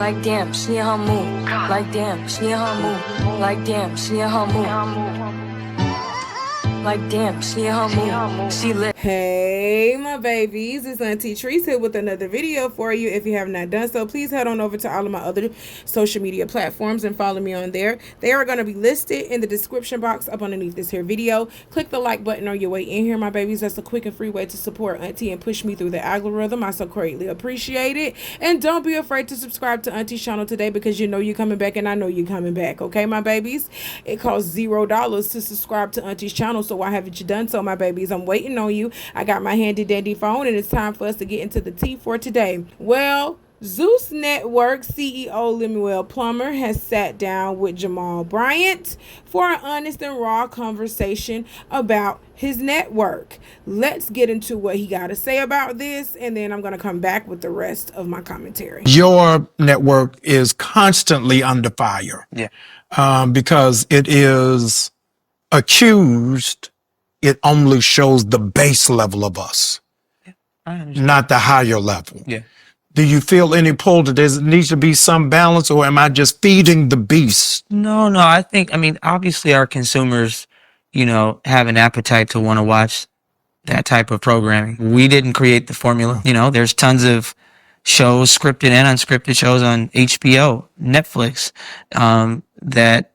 Like damn, she in her mood. Like damn, she in her mood. Like damn, she in her mood. Like damn, she in her mood. She lit. Hey my babies, it's Auntie Trice here with another video for you. If you have not done so, please head on over to all of my other social media platforms and follow me on there. They are going to be listed in the description box up underneath this here video. Click the like button on your way in here, my babies. That's a quick and free way to support Auntie and push me through the algorithm. I so greatly appreciate it. And don't be afraid to subscribe to Auntie's channel today, because you know you're coming back and I know you're coming back. Okay, my babies? It costs $0 to subscribe to Auntie's channel, so why haven't you done so, my babies? I'm waiting on you. I got my handy dandy phone and it's time for us to get into the tea for today. Well, Zeus Network CEO Lemmuel Plummer has sat down with Jamal Bryant for an honest and raw conversation about his network. Let's get into what he got to say about this, and then I'm going to come back with the rest of my commentary. Your network is constantly under fire. Yeah. Because it is accused. It only shows the base level of us, not the higher level. Yeah. Do you feel any pull that there needs to be some balance, or am I just feeding the beast? No, I mean, obviously our consumers, have an appetite to want to watch that type of programming. We didn't create the formula. There's tons of shows, scripted and unscripted shows on HBO, Netflix, that,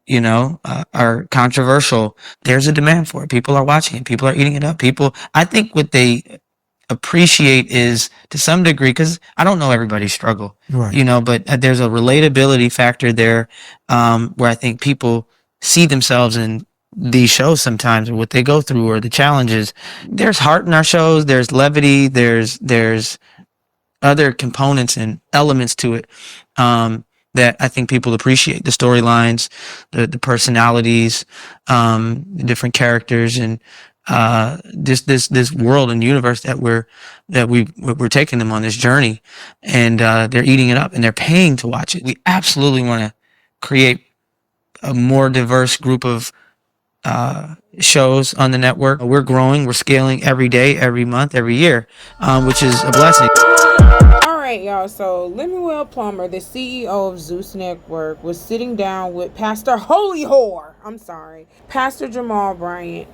are controversial. There's a demand for it. People are watching it. People are eating it up. I think what they appreciate is, to some degree, because I don't know everybody's struggle, right. But there's a relatability factor there, where I think people see themselves in these shows sometimes, or what they go through, or the challenges. There's heart in our shows. There's levity. There's other components and elements to it, that I think people appreciate. The storylines, the personalities, the different characters, and this world and universe that we're taking them on this journey, and they're eating it up and they're paying to watch it. We absolutely want to create a more diverse group of shows on the network. We're growing, we're scaling every day, every month, every year, which is a blessing. Alright, y'all, so Lemmuel Plummer, the CEO of Zeus Network, was sitting down with Pastor Jamal Bryant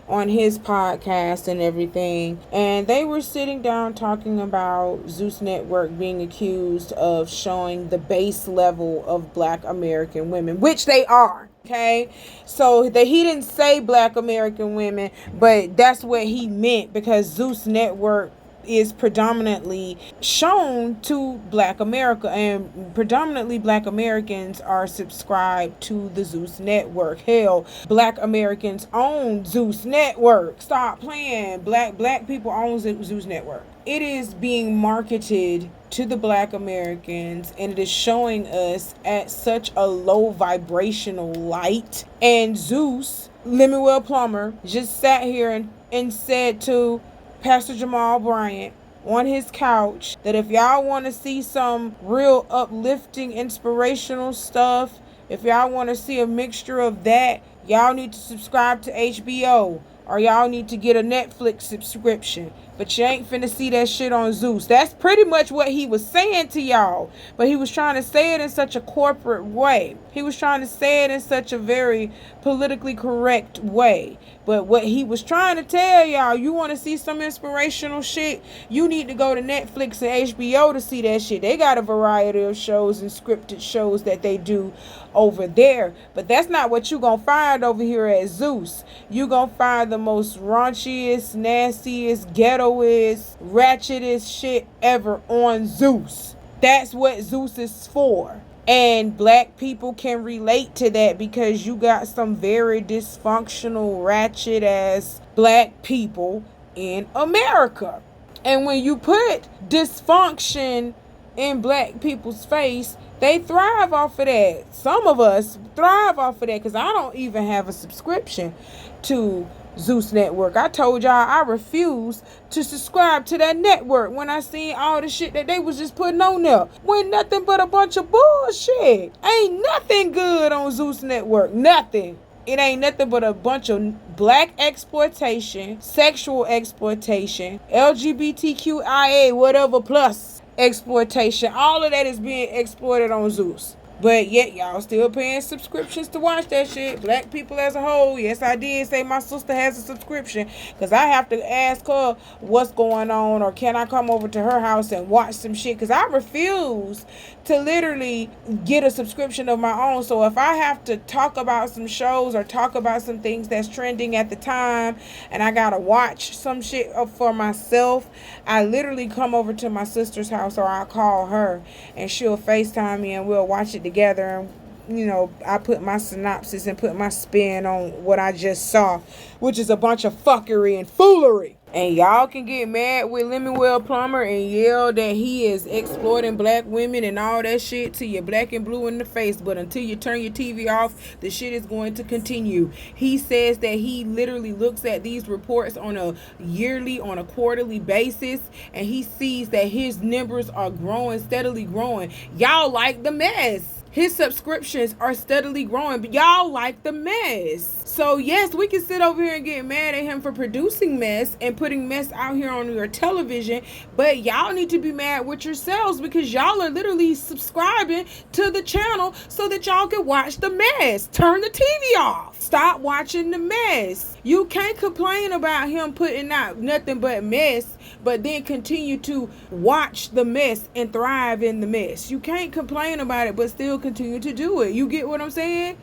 on his podcast and everything, and they were sitting down talking about Zeus Network being accused of showing the base level of Black American women, which they are. Okay, so he didn't say Black American women, but that's what he meant, because Zeus Network is predominantly shown to Black America, and predominantly Black Americans are subscribed to the Zeus Network. Hell, Black Americans own Zeus Network. Stop playing. Black people own Zeus Network. It is being marketed to the Black Americans, and it is showing us at such a low vibrational light. And Zeus, Lemmuel Plummer, just sat here and said to Pastor Jamal Bryant on his couch that if y'all want to see some real uplifting, inspirational stuff, if y'all want to see a mixture of that, y'all need to subscribe to HBO, or y'all need to get a Netflix subscription. But you ain't finna see that shit on Zeus. That's pretty much what he was saying to y'all. But he was trying to say it in such a corporate way. He was trying to say it in such a very politically correct way. But what he was trying to tell y'all, you want to see some inspirational shit, you need to go to Netflix and HBO to see that shit. They got a variety of shows and scripted shows that they do over there. But that's not what you gonna find over here at Zeus. You gonna find the most raunchiest, nastiest, ghettoest, ratchetest shit ever on Zeus. That's what Zeus is for. And Black people can relate to that, because you got some very dysfunctional, ratchet ass Black people in America. And when you put dysfunction in Black people's face, they thrive off of that. Some of us thrive off of that, because I don't even have a subscription to Zeus Network. I told y'all I refuse to subscribe to that network when I seen all the shit that they was just putting on there. When nothing but a bunch of bullshit. Ain't nothing good on Zeus Network. Nothing. It ain't nothing but a bunch of Black exploitation, sexual exploitation, LGBTQIA, whatever plus exploitation. All of that is being exploited on Zeus. But yet y'all still paying subscriptions to watch that shit. Black people as a whole. Yes, I did say my sister has a subscription, because I have to ask her what's going on, or can I come over to her house and watch some shit, because I refuse to literally get a subscription of my own. So if I have to talk about some shows or talk about some things that's trending at the time, and I gotta watch some shit up for myself, I literally come over to my sister's house, or I call her and she'll FaceTime me and we'll watch it together. And you know, I put my synopsis and put my spin on what I just saw, which is a bunch of fuckery and foolery. And y'all can get mad with Lemmuel Plummer and yell that he is exploiting black women and all that shit till you're black and blue in the face. But until you turn your TV off, the shit is going to continue. He says that he literally looks at these reports on a yearly, on a quarterly basis, and he sees that his numbers are growing, steadily growing. Y'all like the mess. His subscriptions are steadily growing, but y'all like the mess. So yes, we can sit over here and get mad at him for producing mess and putting mess out here on your television, but y'all need to be mad with yourselves, because y'all are literally subscribing to the channel so that y'all can watch the mess. Turn the TV off. Stop watching the mess. You can't complain about him putting out nothing but mess, but then continue to watch the mess and thrive in the mess. You can't complain about it, but still continue to do it. You get what I'm saying?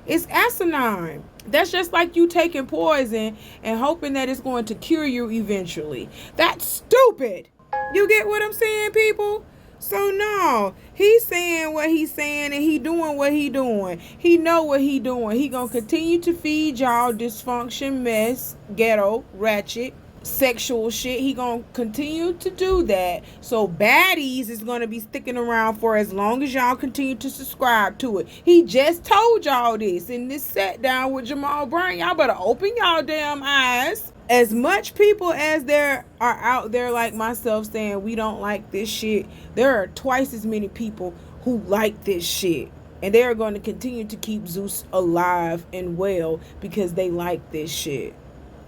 It's asinine. That's just like you taking poison and hoping that it's going to cure you eventually. That's stupid. You get what I'm saying, people? So no, he's saying what he's saying and he doing what he doing. He know what he doing. He gonna continue to feed y'all dysfunction, mess, ghetto, ratchet, sexual shit. He gonna continue to do that. So baddies is gonna be sticking around for as long as y'all continue to subscribe to it. He just told y'all this in this set down with Jamal Bryant. Y'all better open y'all damn eyes. As much people as there are out there like myself saying we don't like this shit, there are twice as many people who like this shit. And they are going to continue to keep Zeus alive and well because they like this shit.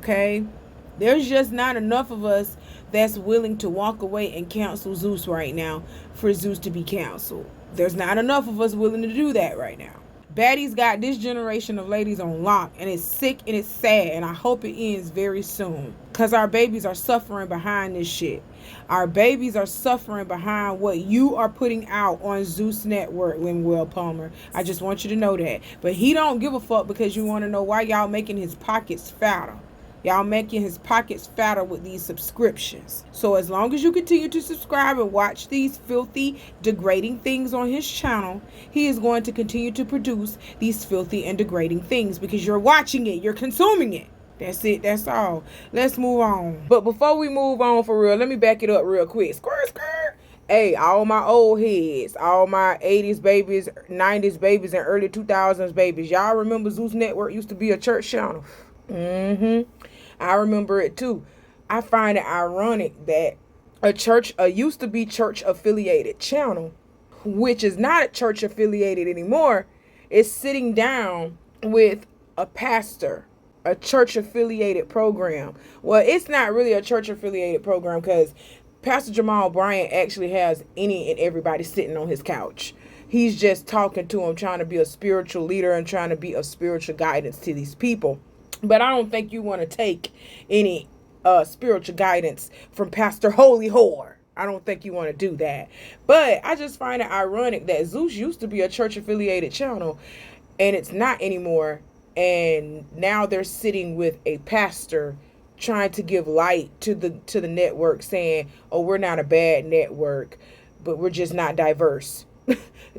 Okay? There's just not enough of us that's willing to walk away and cancel Zeus right now for Zeus to be canceled. There's not enough of us willing to do that right now. Baddies got this generation of ladies on lock, and it's sick and it's sad, and I hope it ends very soon, because our babies are suffering behind this shit. Our babies are suffering behind what you are putting out on Zeus Network, Lemmuel Plummer. I just want you to know that. But he don't give a fuck, because you want to know why y'all making his pockets fatter. Y'all making his pockets fatter with these subscriptions. So as long as you continue to subscribe and watch these filthy, degrading things on his channel, he is going to continue to produce these filthy and degrading things, because you're watching it, you're consuming it. That's it, that's all. Let's move on. But before we move on for real, let me back it up real quick. Skirt, skirt. Hey, all my old heads, all my 80s babies, 90s babies, and early 2000s babies. Y'all remember Zeus Network used to be a church channel? I remember it too. I find it ironic that a used to be church affiliated channel, which is not a church affiliated anymore, is sitting down with a pastor, a church affiliated program. Well, it's not really a church affiliated program, because Pastor Jamal Bryant actually has any and everybody sitting on his couch. He's just talking to them, trying to be a spiritual leader and trying to be a spiritual guidance to these people. But I don't think you want to take any spiritual guidance from Pastor Holy Whore. I don't think you want to do that. But I just find it ironic that Zeus used to be a church affiliated channel, and it's not anymore. And now they're sitting with a pastor trying to give light to the network, saying, oh, we're not a bad network, but we're just not diverse.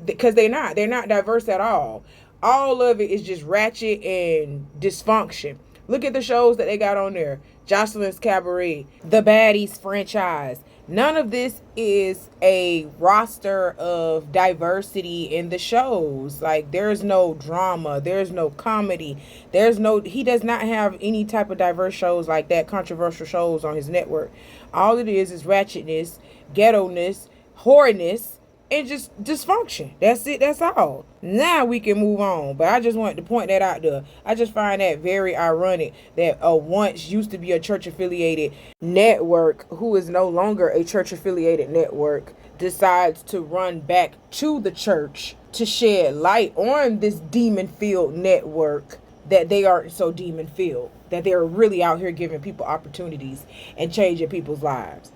Because they're not diverse at all. All of it is just ratchet and dysfunction. Look at the shows that they got on there. Jocelyn's Cabaret, The Baddies franchise. None of this is a roster of diversity in the shows. Like, there's no drama. There's no comedy. He does not have any type of diverse shows like that, controversial shows on his network. All it is ratchetness, ghetto-ness, whoreness, and just dysfunction. That's it. That's all. Now we can move on. But I just wanted to point that out there. I just find that very ironic that once used to be a church affiliated network, who is no longer a church affiliated network, decides to run back to the church to shed light on this demon-filled network, that they aren't so demon-filled, that they're really out here giving people opportunities and changing people's lives.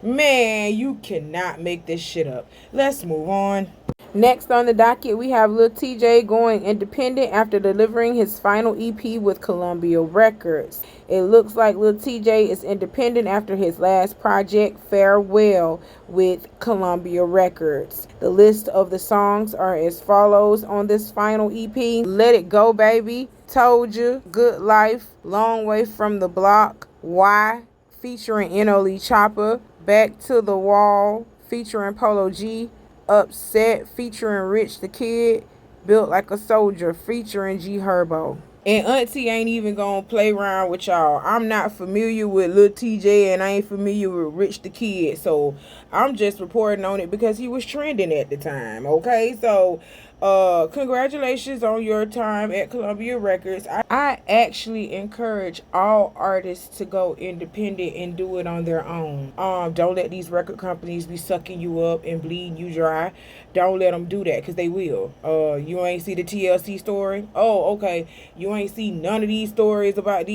Man, you cannot make this shit up. Let's move on. Next on the docket, we have Lil Tjay going independent after delivering his final EP with Columbia Records. It looks like Lil Tjay is independent after his last project, Farewell, with Columbia Records. The list of the songs are as follows on this final EP: Let It Go Baby, Told You, Good Life, Long Way From The Block, Why, featuring N.O.Lee Chopper, Back to the Wall, featuring Polo G, Upset, featuring Rich the Kid, Built Like a Soldier, featuring G Herbo. And Auntie ain't even gonna play around with y'all. I'm not familiar with Lil Tjay, and I ain't familiar with Rich the Kid, so I'm just reporting on it because he was trending at the time, okay? So congratulations on your time at Columbia Records. I actually encourage all artists to go independent and do it on their own. Don't let these record companies be sucking you up and bleeding you dry. Don't let them do that, because they will. You ain't see the TLC story? Oh, okay. You ain't see none of these stories about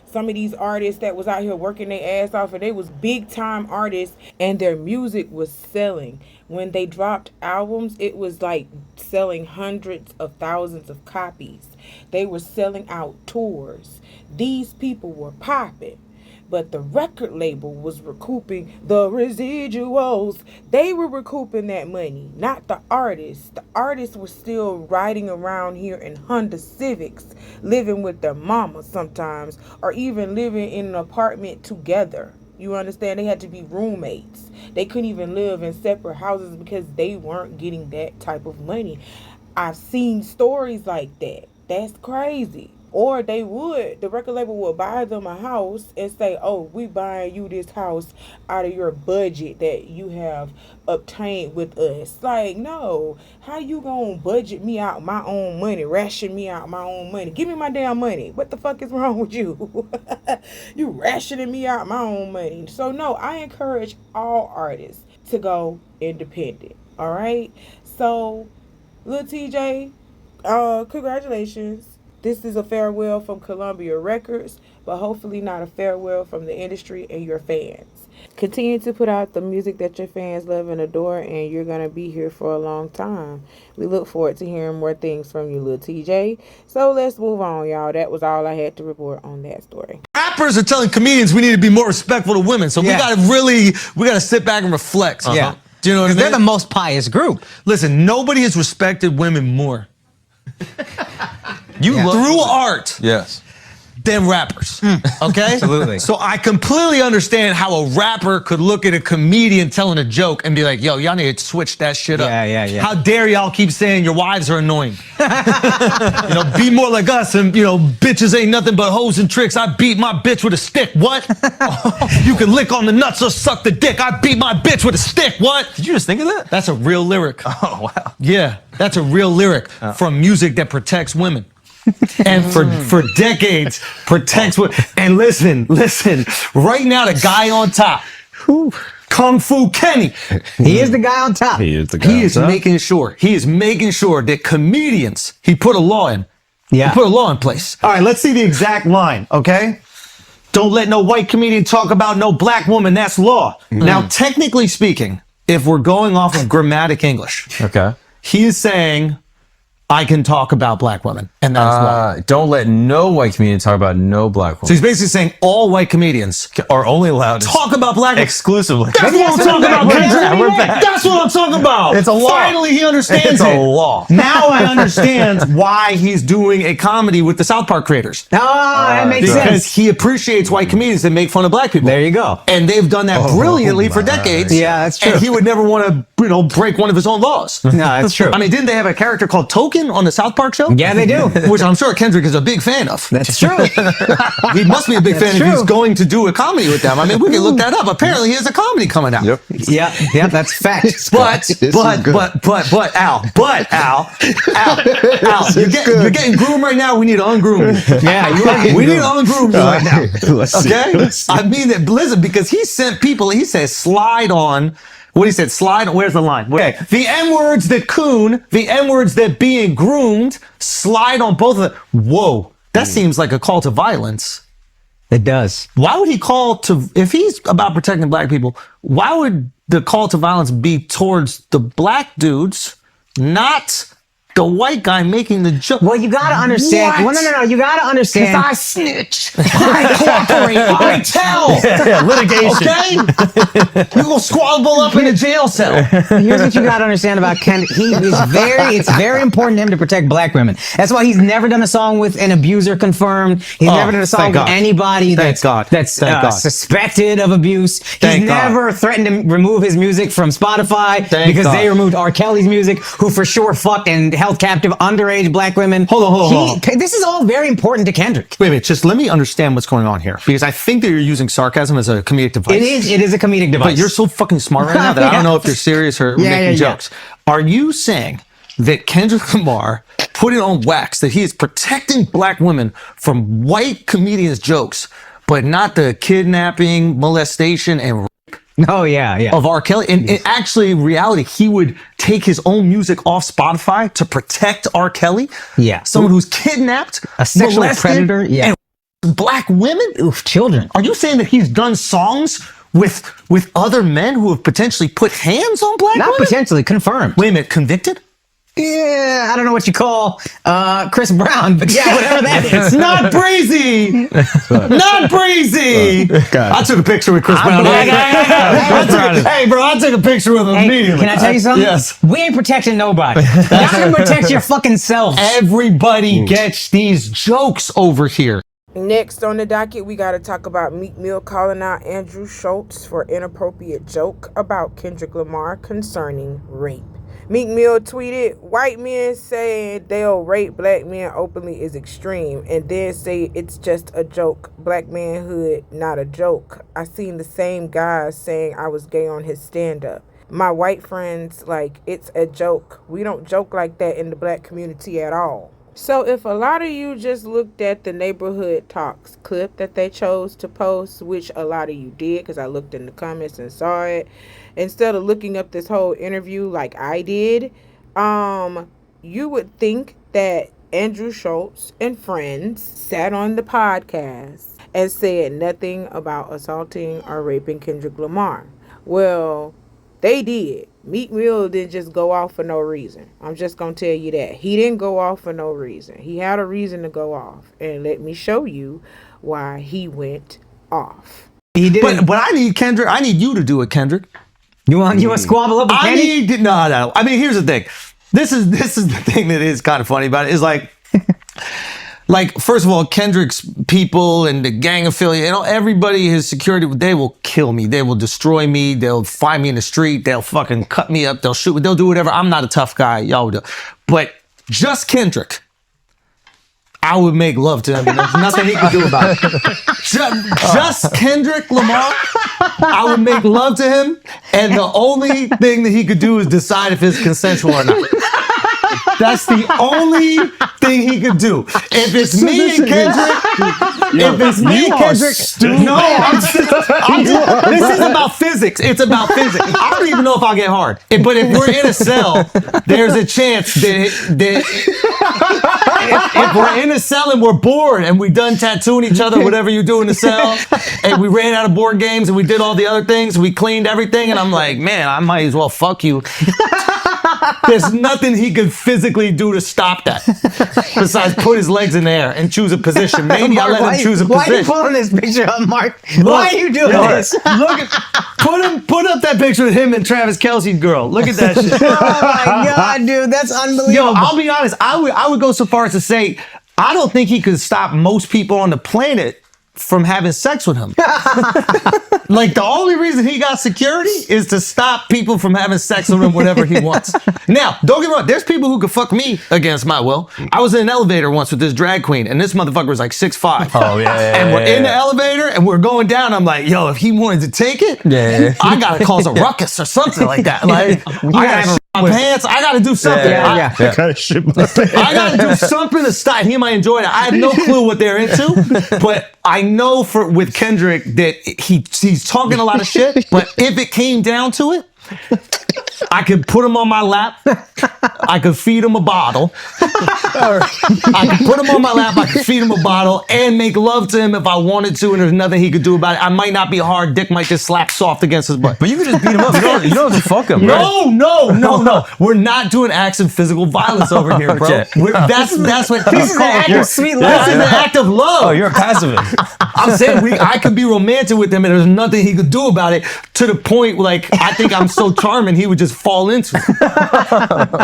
some of these artists that was out here working their ass off, and they was big time artists, and their music was selling. When they dropped albums, it was like selling hundreds of thousands of copies. They were selling out tours. These people were popping. But the record label was recouping the residuals. They were recouping that money, not the artists. The artists were still riding around here in Honda Civics, living with their mama sometimes, or even living in an apartment together. You understand? They had to be roommates. They couldn't even live in separate houses because they weren't getting that type of money. I've seen stories like that. That's crazy. Or the record label would buy them a house and say, oh, we buying you this house out of your budget that you have obtained with us. Like, no, how you gonna budget me out my own money, ration me out my own money? Give me my damn money. What the fuck is wrong with you? You rationing me out my own money. So no, I encourage all artists to go independent. All right. So, Lil Tjay, congratulations. This is a farewell from Columbia Records, but hopefully not a farewell from the industry and your fans. Continue to put out the music that your fans love and adore, and you're going to be here for a long time. We look forward to hearing more things from you, Lil Tjay. So let's move on, y'all. That was all I had to report on that story. Rappers are telling comedians we need to be more respectful to women, so we gotta sit back and reflect. Yeah. Do you know what I mean? They're the most pious group. Listen, nobody has respected women more. Through art. Yes. Than rappers. Okay? Absolutely. So I completely understand how a rapper could look at a comedian telling a joke and be like, yo, y'all need to switch that shit up. Yeah. How dare y'all keep saying your wives are annoying? Be more like us, and bitches ain't nothing but hoes and tricks. I beat my bitch with a stick. What? You can lick on the nuts or suck the dick. I beat my bitch with a stick. What? Did you just think of that? That's a real lyric. Oh, wow. Yeah, that's a real lyric from music that protects women. And for decades protects women. And listen, right now the guy on top, Kung Fu Kenny, he is the guy on top. He is the guy on top. He is making sure that comedians, he put a law in. Yeah. He put a law in place. All right, let's see the exact line, okay? Don't let no white comedian talk about no black woman. That's law. Now, technically speaking, if we're going off of grammatic English, Okay. he is saying, I can talk about black women, and that is law. Don't let no white comedian talk about no black So woman. he's basically saying all white comedians Are only allowed to talk about black women. exclusively. That's what I'm talking about, Kendrick. We're back. That's what I'm talking about. It's a law. Finally, he understands It's it. a law. Now I understand why he's doing a comedy with the South Park creators. That makes Because sense. he appreciates white comedians that make fun of black people. There you go. And they've done that brilliantly for decades. Yeah, that's true. And he would never want to, break one of his own laws. No, that's true. I mean, didn't they have a character called Token on the South Park show? Yeah, they do. Which I'm sure Kendrick is a big fan of. That's true. He must be a big fan if he's true. going to do a comedy with them. I mean, we can look that up. Apparently, he has a comedy coming out. Yep. Yeah, that's fact. But Al, you're getting groomed right now. We need to ungroom you. Yeah, you are getting We need groomed. to ungroom you right now. Let's see. Okay? Let's see. I mean that, listen, because he sent people, he says, slide on What he said, slide, where's the line? Okay, the N-words that coon, the N-words that being groomed, slide on both of them. Whoa, that seems like a call to violence. It does. Why would he call to, if he's about protecting black people, why would the call to violence be towards the black dudes, not the white guy making the joke? Well, you gotta understand. What? Well, no. You gotta understand. I snitch. I cooperate. I tell. Yeah, litigation. Okay? You go squabble up in a jail cell. Here's what you gotta understand about Kendrick. It's very important to him to protect black women. That's why he's never done a song with an abuser confirmed. He's never done a song with anybody that's suspected of abuse. He's never threatened to remove his music from Spotify because they removed R. Kelly's music, who for sure fucked and held captive underage black women. Hold on. This is all very important to Kendrick. Wait a minute, just let me understand what's going on here, because I think that you're using sarcasm as a comedic device. It is a comedic device. But you're so fucking smart right now that I don't know if you're serious or making jokes. Are you saying that Kendrick Lamar put it on wax that he is protecting black women from white comedians' jokes, but not the kidnapping, molestation, and Oh yeah. of R. Kelly? And actually, in reality, he would take his own music off Spotify to protect R. Kelly? Yeah. Someone who's kidnapped, A sexual predator? and black women? Oof, children. Are you saying that he's done songs with other men who have potentially put hands on black Not women? potentially, confirmed. Wait a minute, convicted? Yeah, I don't know what you call Chris Brown, but yeah, whatever that is. Not breezy! Not breezy! I took a picture with Chris Brown. Hey, bro, I took a picture with him immediately. Can I tell you something? Yes. We ain't protecting nobody. Y'all can protect your fucking selves. Everybody gets these jokes over here. Next on the docket, we got to talk about Meek Mill calling out Andrew Schultz for inappropriate joke about Kendrick Lamar concerning rape. Meek Mill tweeted, "White men saying they'll rape black men openly is extreme, and then say it's just a joke. Black manhood, not a joke. I seen the same guys saying I was gay on his stand-up. My white friends, like, it's a joke. We don't joke like that in the black community at all." So if a lot of you just looked at the Neighborhood Talks clip that they chose to post, which a lot of you did because I looked in the comments and saw it, instead of looking up this whole interview like I did, you would think that Andrew Schultz and friends sat on the podcast and said nothing about assaulting or raping Kendrick Lamar. Well, they did. Meek Mill didn't just go off for no reason. I'm just going to tell you that. He didn't go off for no reason. He had a reason to go off. And let me show you why he went off. He did. But I need Kendrick. I need you to do it, Kendrick. You want to squabble up with Kenny? No. I mean, here's the thing. This is the thing that is kind of funny about it. Is like, first of all, Kendrick's people and the gang affiliate, everybody, his security, they will kill me. They will destroy me. They'll find me in the street. They'll fucking cut me up. They'll shoot me. They'll do whatever. I'm not a tough guy. Y'all would do. But just Kendrick, I would make love to him. And there's nothing he could do about it. Just Kendrick Lamar, I would make love to him. And the only thing that he could do is decide if it's consensual or not. That's the only thing he could do. If it's me and Kendrick, this is about physics. It's about physics. I don't even know if I'll get hard. But if we're in a cell, there's a chance that if we're in a cell and we're bored and we done tattooing each other, whatever you do in the cell, and we ran out of board games and we did all the other things, we cleaned everything, and I'm like, man, I might as well fuck you. There's nothing he could physically do to stop that besides put his legs in the air and choose a position. Maybe I'll let him choose a position. Why are you pulling this picture up, Mark? Why are you doing this? Put up that picture of him and Travis Kelce's girl. Look at that shit. Oh my God, dude, that's unbelievable. Yo, I'll be honest. I would go so far as to say I don't think he could stop most people on the planet from having sex with him. Like, the only reason he got security is to stop people from having sex with him whenever he wants. Now, don't get me wrong, there's people who could fuck me against my will. I was in an elevator once with this drag queen, and this motherfucker was like 6'5". Oh, yeah. And we're in the elevator, and we're going down. I'm like, yo, if he wanted to take it, I gotta cause a ruckus or something like that. Like, I gotta shit my pants. I gotta do something. I gotta shit my pants. I gotta do something to stop. He might enjoy it. I have no clue what they're into, but I know with Kendrick that he's talking a lot of shit. But if it came down to it, I could put him on my lap. I could feed him a bottle. I could put him on my lap. I could feed him a bottle and make love to him if I wanted to, and there's nothing he could do about it. I might not be hard. Dick might just slap soft against his butt. But you can just beat him up. You don't have to fuck him. No. We're not doing acts of physical violence over here, bro. Okay. That's what This is an act of sweet love. This is an act of love. Oh, you're a pacifist. I'm saying I could be romantic with him and there's nothing he could do about it, to the point like I think I'm so charming he would just fall into it.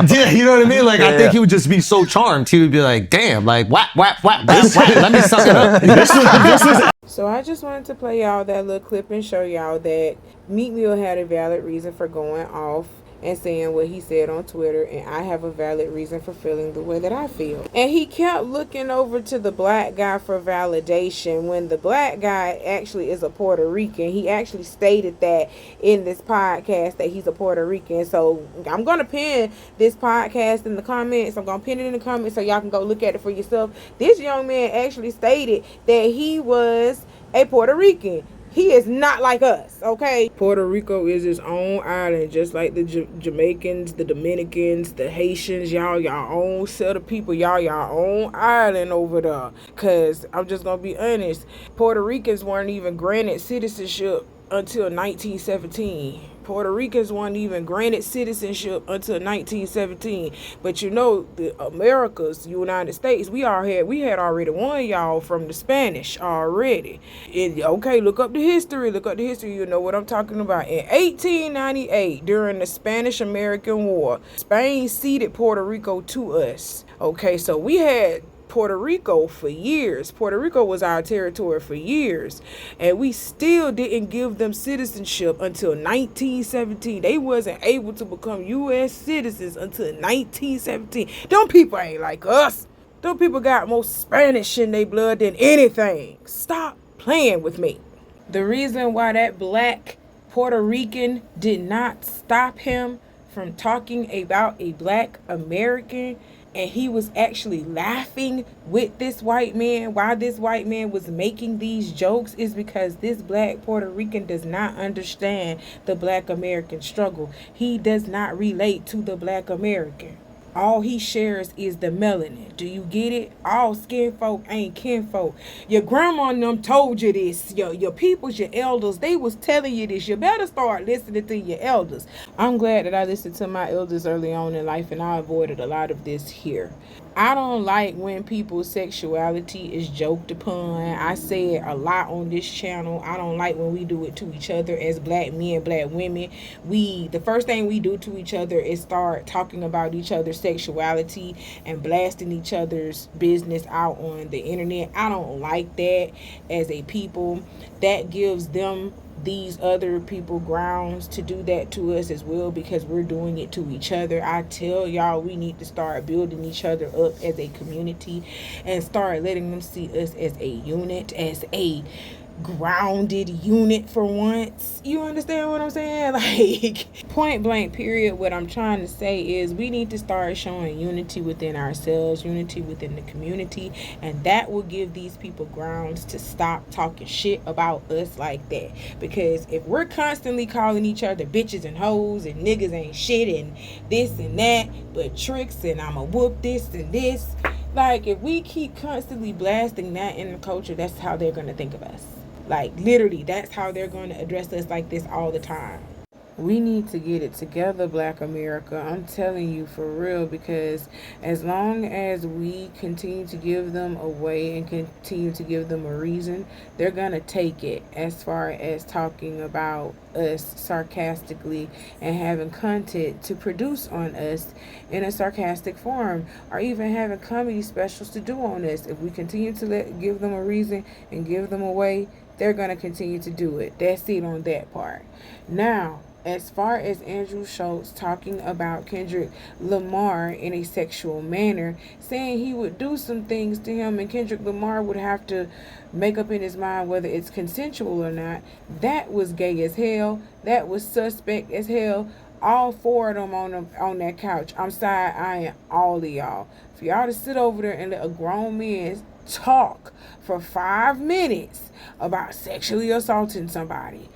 Yeah, you know what I mean? Like I think he would just be so charmed. He would be like, damn, like whap. Let me suck it up. So I just wanted to play y'all that little clip and show y'all that Lemmuel had a valid reason for going off and saying what he said on Twitter, and I have a valid reason for feeling the way that I feel. And he kept looking over to the black guy for validation when the black guy actually is a Puerto Rican. He actually stated that in this podcast that he's a Puerto Rican. So I'm going to pin this podcast in the comments. I'm going to pin it in the comments so y'all can go look at it for yourself. This young man actually stated that he was a Puerto Rican. He is not like us, okay? Puerto Rico is its own island, just like the Jamaicans, the Dominicans, the Haitians. Y'all own set of people. Y'all own island over there. Because I'm just going to be honest, Puerto Ricans weren't even granted citizenship until 1917. Puerto Ricans weren't even granted citizenship until 1917. But you know, the Americas, United States, we had already won y'all from the Spanish already. Okay, look up the history. You know what I'm talking about. In 1898, during the Spanish-American War, Spain ceded Puerto Rico to us. Okay, so we had Puerto Rico for years. Puerto Rico was our territory for years, and we still didn't give them citizenship until 1917. They wasn't able to become U.S. citizens until 1917. Them people ain't like us. Them people got more Spanish in their blood than anything. Stop playing with me. The reason why that black Puerto Rican did not stop him from talking about a black American, and he was actually laughing with this white man while this white man was making these jokes, is because this black Puerto Rican does not understand the black American struggle. He does not relate to the black American. All he shares is the melanin. Do you get it? All skin folk ain't kinfolk. Your grandma and them told you this. Your peoples, your elders, they was telling you this. You better start listening to your elders. I'm glad that I listened to my elders early on in life, and I avoided a lot of this here. I don't like when people's sexuality is joked upon. I say it a lot on this channel. I don't like when we do it to each other as black men, black women. The first thing we do to each other is start talking about each other's sexuality and blasting each other's business out on the internet. I don't like that as a people. That gives them, these other people, grounds to do that to us as well, because we're doing it to each other. I tell y'all, we need to start building each other up as a community and start letting them see us as a unit, as a grounded unit for once. You understand what I'm saying? Like, point blank period, what I'm trying to say is we need to start showing unity within ourselves, unity within the community, and that will give these people grounds to stop talking shit about us like that. Because if we're constantly calling each other bitches and hoes and niggas ain't shit and this and that but tricks and I'ma whoop this and this, like, if we keep constantly blasting that in the culture, that's how they're gonna think of us. Like, literally, that's how they're going to address us, like this all the time. We need to get it together, Black America. I'm telling you, for real, because as long as we continue to give them a way and continue to give them a reason, they're going to take it, as far as talking about us sarcastically and having content to produce on us in a sarcastic form, or even having comedy specials to do on us. If we continue to give them a reason and give them a way, they're going to continue to do it. That's it on that part. Now, as far as Andrew Schultz talking about Kendrick Lamar in a sexual manner, saying he would do some things to him and Kendrick Lamar would have to make up in his mind whether it's consensual or not, that was gay as hell. That was suspect as hell. All four of them on that couch. I'm side-eyeing all of y'all. For y'all to sit over there and let a grown man talk for 5 minutes about sexually assaulting somebody,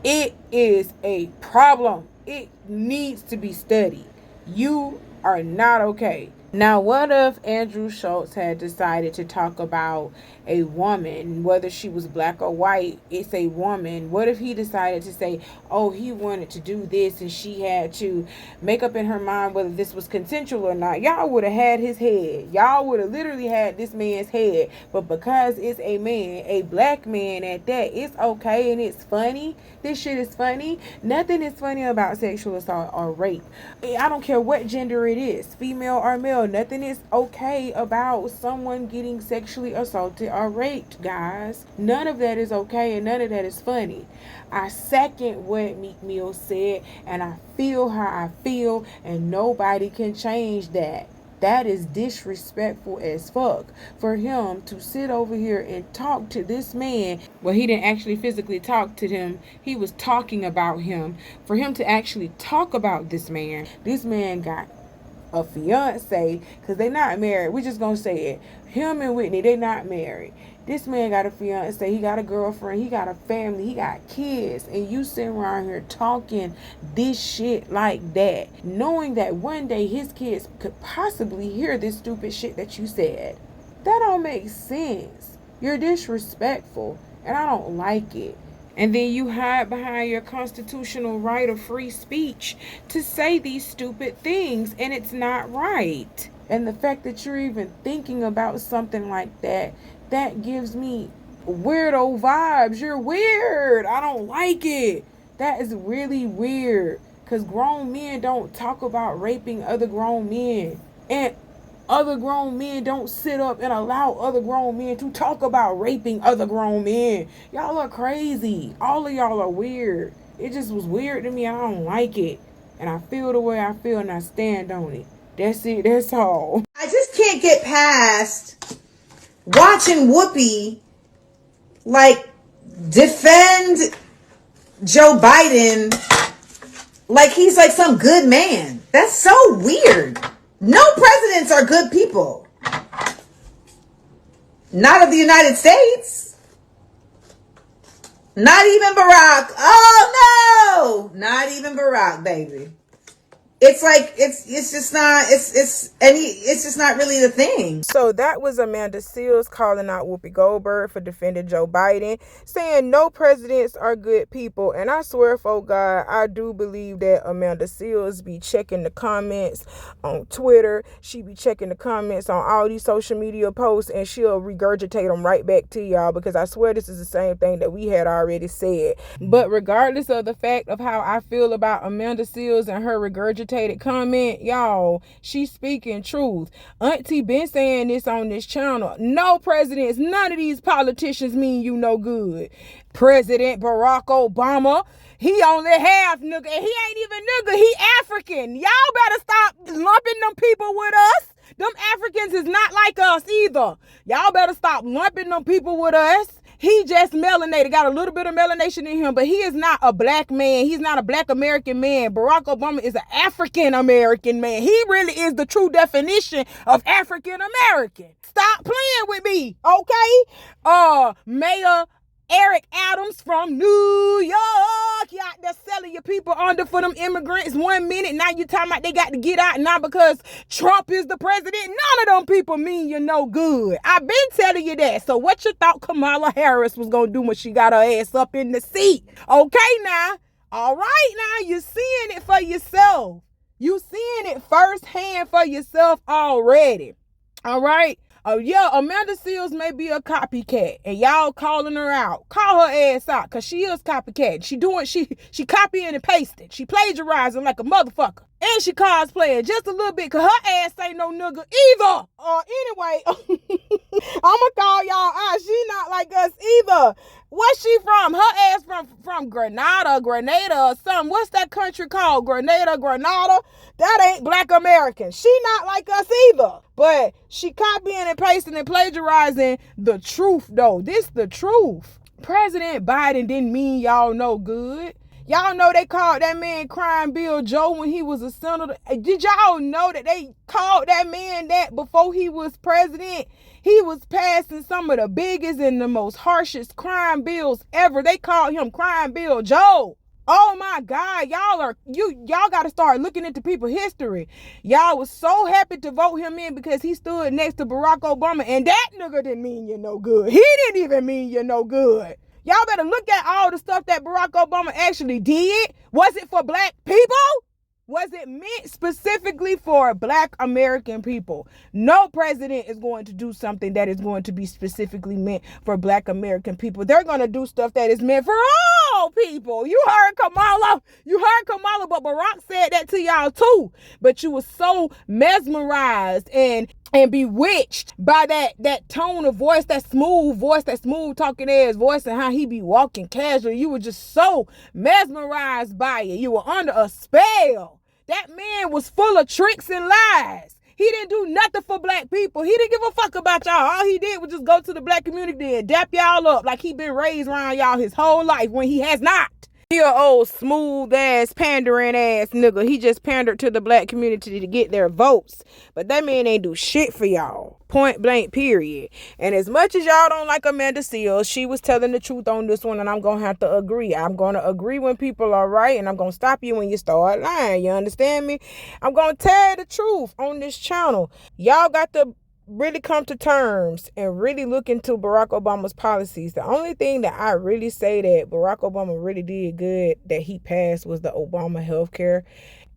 it is a problem. it needs to be studied. You are not okay. Now, what if Andrew Schultz had decided to talk about a woman, whether she was black or white, it's a woman. What if he decided to say, oh, he wanted to do this and she had to make up in her mind whether this was consensual or not? Y'all would have had his head. Y'all would have literally had this man's head. But because it's a man, a black man at that, it's okay and it's funny. This shit is funny. Nothing is funny about sexual assault or rape. I don't care what gender it is, female or male. Nothing is okay about someone getting sexually assaulted or raped, guys. None of that is okay and none of that is funny. I second what Meek Mill said, and I feel how I feel, and nobody can change that. That is disrespectful as fuck for him to sit over here and talk to this man. Well, he didn't actually physically talk to him. He was talking about him. For him to actually talk about this man got a fiance, because they not married. We're just gonna say it. Him and Whitney, they not married. This man got a fiance, he got a girlfriend, he got a family, he got kids, and you sitting around here talking this shit like that, knowing that one day his kids could possibly hear this stupid shit that you said. That don't make sense. You're disrespectful, and I don't like it. And then you hide behind your constitutional right of free speech to say these stupid things, and it's not right. And the fact that you're even thinking about something like that, that gives me weirdo vibes. You're weird. I don't like it. That is really weird, because grown men don't talk about raping other grown men. And other grown men don't sit up and allow other grown men to talk about raping other grown men. Y'all are crazy. All of y'all are weird. It just was weird to me. I don't like it. And I feel the way I feel and I stand on it. That's it. That's all. I just can't get past watching Whoopi like defend Joe Biden like he's like some good man. That's so weird. No presidents are good people. Not of the United States. Not even Barack. Oh no! Not even Barack, baby. It's like it's just not it's just not really the thing. So that was Amanda Seales calling out Whoopi Goldberg for defending Joe Biden, saying no presidents are good people. And I swear, for God, I do believe that Amanda Seales be checking the comments on Twitter. She be checking the comments on all these social media posts, and she'll regurgitate them right back to y'all, because I swear this is the same thing that we had already said. But regardless of the fact of how I feel about Amanda Seales and her regurgitated comment, y'all, she's speaking truth. Auntie been saying this on this channel. No presidents, none of these politicians mean you no good. President Barack Obama, he only half nigga, and he ain't even nigga, he African. Y'all better stop lumping them people with us. Them Africans is not like us either. Y'all better stop lumping them people with us. He just melanated, got a little bit of melanation in him, but he is not a black man. He's not a black American man. Barack Obama is an African American man. He really is the true definition of African American. Stop playing with me, okay? Mayor Eric Adams from New York, you out there selling your people under for them immigrants 1 minute. Now you talking about they got to get out now because Trump is the president. None of them people mean you're no good. I've been telling you that. So what you thought Kamala Harris was going to do when she got her ass up in the seat? Okay now. All right now. You're seeing it for yourself. You seeing it firsthand for yourself already. All right. Yeah, Amanda Seales may be a copycat, and y'all calling her out. Call her ass out, because she is copycat. She copying and pasting. She plagiarizing like a motherfucker. And she cosplaying just a little bit, because her ass ain't no nigga either. Anyway, I'ma call y'all out. She not like us either. Where's she from? Her ass from Grenada or something. What's that country called? Grenada? That ain't black American. She not like us either. But she copying and pasting and plagiarizing the truth, though. This the truth. President Biden didn't mean y'all no good. Y'all know they called that man Crime Bill Joe when he was a senator. Did y'all know that they called that man that before he was president? He was passing some of the biggest and the most harshest crime bills ever. They called him Crime Bill Joe. Oh my God, y'all got to start looking into people's history. Y'all was so happy to vote him in because he stood next to Barack Obama, and that nigga didn't mean you no good. He didn't even mean you no good. Y'all better look at all the stuff that Barack Obama actually did. Was it for black people? Was it meant specifically for black American people? No president is going to do something that is going to be specifically meant for black American people. They're going to do stuff that is meant for all people. You heard Kamala, but Barack said that to y'all too. But you were so mesmerized and bewitched by that tone of voice, that smooth talking ass voice, and how he be walking casually. You were just so mesmerized by it. You were under a spell. That man was full of tricks and lies. He didn't do nothing for black people. He didn't give a fuck about y'all. All he did was just go to the black community and dap y'all up like he been raised around y'all his whole life when he has not. He a old smooth ass pandering ass nigga. He just pandered to the black community to get their votes. But that man ain't do shit for y'all. Point blank, period. And as much as y'all don't like Amanda Seales, she was telling the truth on this one, and I'm gonna have to agree. I'm gonna agree when people are right, and I'm gonna stop you when you start lying. You understand me? I'm gonna tell the truth on this channel. Y'all got to really come to terms and really look into Barack Obama's policies. The only thing that I really say that Barack Obama really did good that he passed was the Obama healthcare.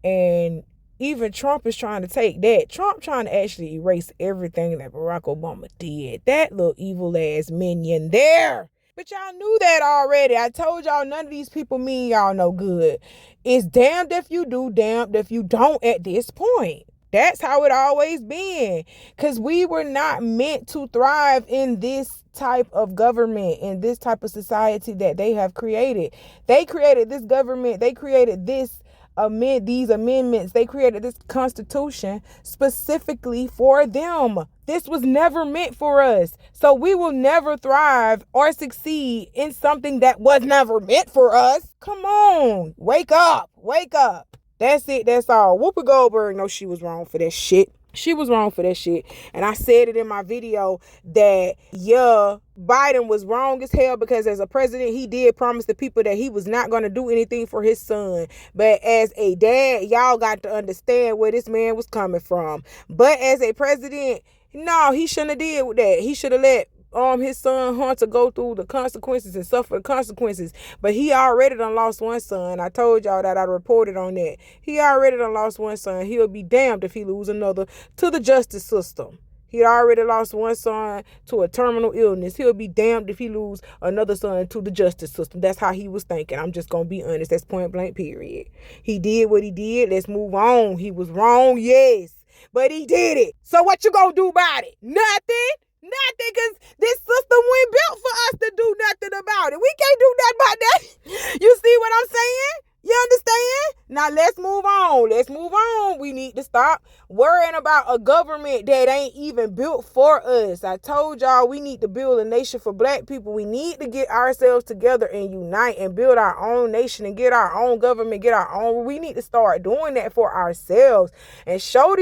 And even Trump is trying to take that. Trump trying to actually erase everything that Barack Obama did. That little evil ass minion there. But y'all knew that already. I told y'all none of these people mean y'all no good. It's damned if you do, damned if you don't at this point. That's how it always been. Because we were not meant to thrive in this type of government, in this type of society that they have created. They created this government. They created these amendments. They created this constitution specifically for them. This was never meant for us. So we will never thrive or succeed in something that was never meant for us. Come on. Wake up. Wake up. That's it. That's all. Whoopi Goldberg knows she was wrong for that shit. She was wrong for that shit. And I said it in my video that, yeah, Biden was wrong as hell because as a president, he did promise the people that he was not going to do anything for his son. But as a dad, y'all got to understand where this man was coming from. But as a president, no, he shouldn't have did with that. He should have let his son Hunter go through the consequences and suffer the consequences. But he already done lost one son. I told y'all that. I reported on that. He already done lost one son. He'll be damned if he lose another to the justice system. He already lost one son to a terminal illness. He'll be damned if he lose another son to the justice system. That's how he was thinking. I'm just going to be honest. That's point blank, period. He did what he did. Let's move on. He was wrong, yes. But he did it. So what you going to do about it? Nothing. Nothing, because this system wasn't built for us to do nothing about it. We can't do nothing about that. You see what I'm saying? You understand? Now let's move on. Let's move on. We need to stop worrying about a government that ain't even built for us. I told y'all we need to build a nation for black people. We need to get ourselves together and unite and build our own nation and get our own government, get our own. We need to start doing that for ourselves and show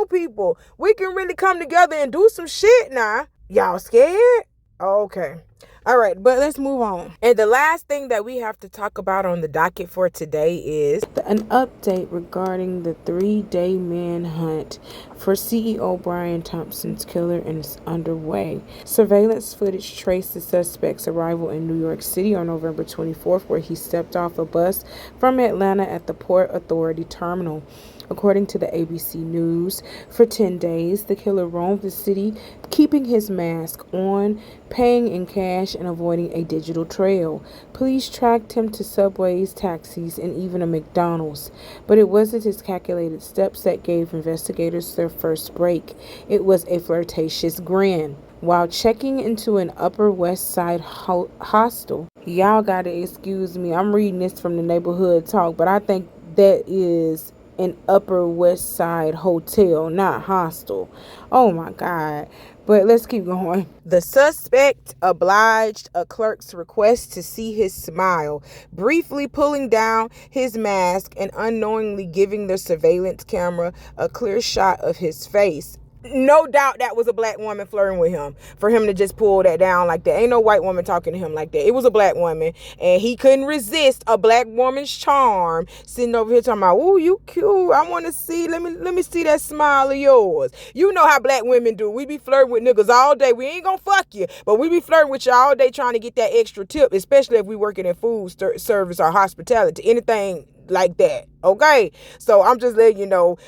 people we can really come together and do some shit now. Y'all scared? Okay. All right, but let's move on. And the last thing that we have to talk about on the docket for today is an update regarding the 3-day manhunt for CEO Brian Thompson's killer and is underway. Surveillance footage traced the suspect's arrival in New York City on November 24th, where he stepped off a bus from Atlanta at the Port Authority terminal. According to the ABC News, for 10 days, the killer roamed the city, keeping his mask on, paying in cash, and avoiding a digital trail. Police tracked him to subways, taxis, and even a McDonald's. But it wasn't his calculated steps that gave investigators their first break. It was a flirtatious grin. While checking into an Upper West Side hostel, y'all gotta excuse me, I'm reading this from the Neighborhood Talk, but I think that is an Upper West Side hotel, not hostel. Oh my God. But let's keep going. The suspect obliged a clerk's request to see his smile, briefly pulling down his mask and unknowingly giving the surveillance camera a clear shot of his face. no doubt that was a black woman flirting with him for him to just pull that down like that. Ain't no white woman talking to him like that. It was a black woman, and he couldn't resist a black woman's charm, sitting over here talking about, "Ooh, you cute. I want to see. Let me see that smile of yours." You know how black women do. We be flirting with niggas all day. We ain't gonna fuck you, but we be flirting with you all day trying to get that extra tip, especially if we working in food service or hospitality, anything like that. Okay, so I'm just letting you know,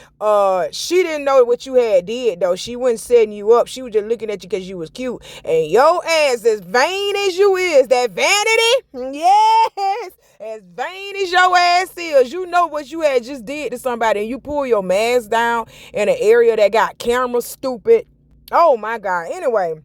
she didn't know what you had did though. She wasn't setting you up. She was just looking at you because you was cute, and your ass, as vain as you is, that vanity, yes, as vain as your ass is, you know what you had just did to somebody, and you pull your mask down in an area that got cameras, stupid. Oh my God. Anyway,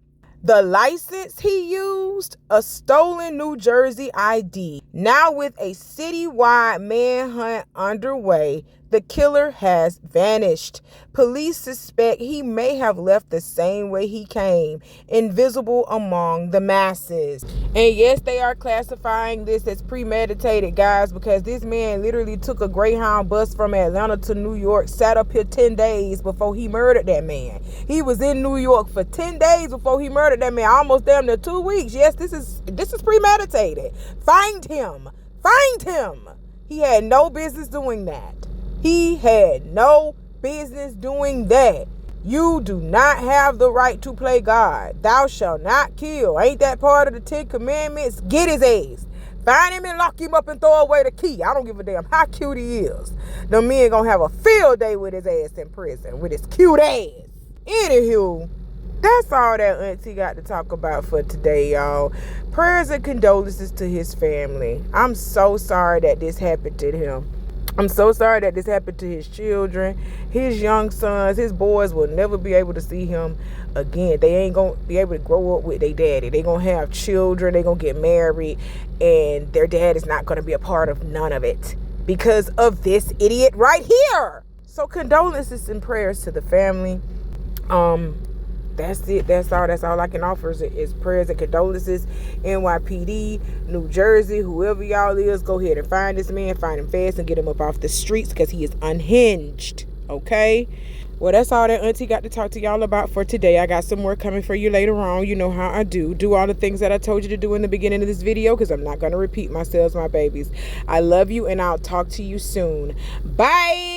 the license he used, a stolen New Jersey ID. Now with a citywide manhunt underway, the killer has vanished. Police suspect he may have left the same way he came, invisible among the masses. And yes, they are classifying this as premeditated, guys, because this man literally took a Greyhound bus from Atlanta to New York, sat up here 10 days before he murdered that man. He was in New York for 10 days before he murdered that man, almost damn near 2 weeks. Yes, this is premeditated. Find him. Find him. He had no business doing that. He had no business doing that. You do not have the right to play God. Thou shalt not kill. Ain't that part of the 10 Commandments? Get his ass. Find him and lock him up and throw away the key. I don't give a damn how cute he is. The men gonna have a field day with his ass in prison, with his cute ass. Anywho, that's all that Auntie got to talk about for today, y'all. Prayers and condolences to his family. I'm so sorry that this happened to him. I'm so sorry that this happened to his children, his young sons. His boys will never be able to see him again. They ain't going to be able to grow up with their daddy. They going to have children. They going to get married. And their dad is not going to be a part of none of it because of this idiot right here. So condolences and prayers to the family. That's it. That's all I can offer is prayers and condolences. NYPD, New Jersey, whoever y'all is, go ahead and find this man, find him fast, and get him up off the streets because he is unhinged. Okay? Well, that's all that Auntie got to talk to y'all about for today. I got some more coming for you later on. You know how I do. Do all the things that I told you to do in the beginning of this video because I'm not going to repeat myself, my babies. I love you, and I'll talk to you soon. Bye!